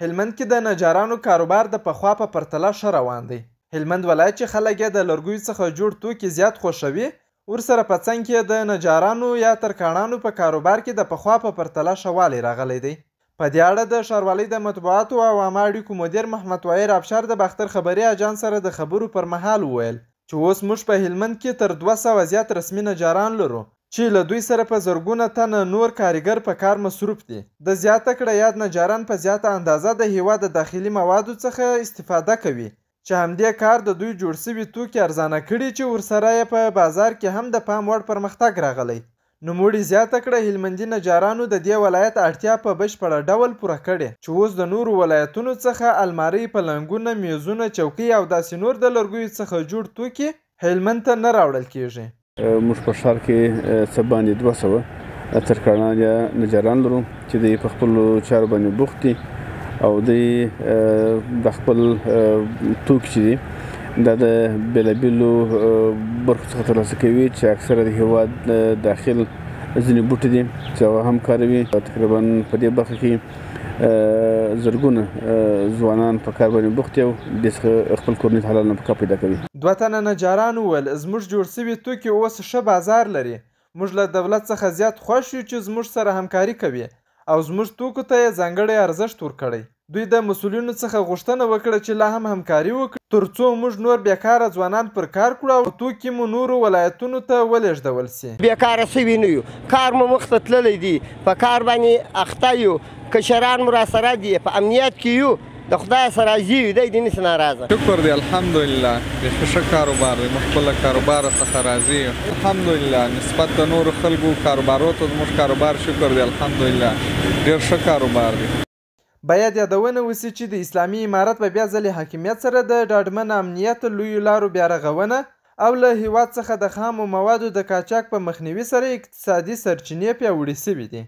هلمند کې د نجارانو کاروبار د پخوا په پرتله ښه روان دی. هلمند ولایت چې خلک یې د لرګیو څخه جوړ توکي زیات خوښوي، ورسره په څنګ کې د نجارانو یا ترکاڼانو په کاروبار کې د پخوا په پرتله ښه والی راغلی دی. په دې اړه د ښاروالۍ د مطبوعاتو او عامه اړیکو مدیر محمد طاهر ابشار د باختر خبري اجانس سره د خبرو پر مهال وویل چې اوس موږ په هلمند کې تر 200 زیات رسمي نجاران لرو چې له دوی سره په زرګونه تنه نور کارګر په کار مصروف دي. د زیاته کړه یاد نجاران په زیاته اندازه د هیواد د داخلي موادو څخه استفاده کوي چې همدې کار د دوی جوړ شوي توکي ارزانه کړي چې ورسره یې په بازار کې هم د پام وړ پرمختګ راغلی. نوموړي زیاته کړه هلمندي نجارانو د دې ولایت اړتیا په بشپړه ډول پوره کړې چې اوس د نورو ولایتونو څخه المارۍ، پلنګونه، میزونه، چوکۍ او داسې نور د لرګیو څخه جوړ توکي هلمند ته نه راوړل کیږي. موږ په ښار کې څه باندې 200 ترکاڼان یا نجاران لرو چې دوی په خپلو چارو باندې بوخت دي او دوی د خپل توکي چې دي دا د بېلابېلو برخو څخه ترلاسه کوي چې اکثره د هېواد داخل ځینې بوټي دي چې هغه هم کاروي. تقریبا په دې برخه کې زرګونه ځوانان په کار باندې بوخت دي او دې څخه خپل کورنۍ حلال نفقه پیدا کوي. 2 تنه نجاران وویل زموږ جوړ شوي توکي اوس ښه بازار لري. موږ له دولت څخه زیات خوښ یو چې زموږ سره همکاري کوي او زموږ توکو ته یې ځانګړی ارزښت ورکړی. دوی د مسؤلینو څخه غوښتنه وکړه چې لا هم همکاري وکړي ترڅو موږ نور بیکاره ځوانان پر کار کړو او توکي مو نورو ولایتونو ته ولېږدول سي. بیکاره شوي نه یو، کار مو مخ ته تللی دی، په کار باندې اخته یو، کشران مو راسره دي، په امنیت کې یو، د خدای سره راضي یو، دی دې نشي ناراضه. شکر دی الحمدلله، بیخي ښه کاروبار دی، موږ خپله کاروبار څخه راضي یو الحمدلله. نسبت د نورو خلکو کاروبارو ته زموږ کاروبار شکر دی الحمدلله ډېر ښه کاروبار دی. باید یادونه وسي چې د اسلامي امارت په بیا ځلې حاکمیت سره د ډاډمن امنیت لویو لارو بیا رغونه او له هیواد څخه د خامو موادو د قاچاق په مخنیوي سره اقتصادي سرچینې پیاوړې شوي دي.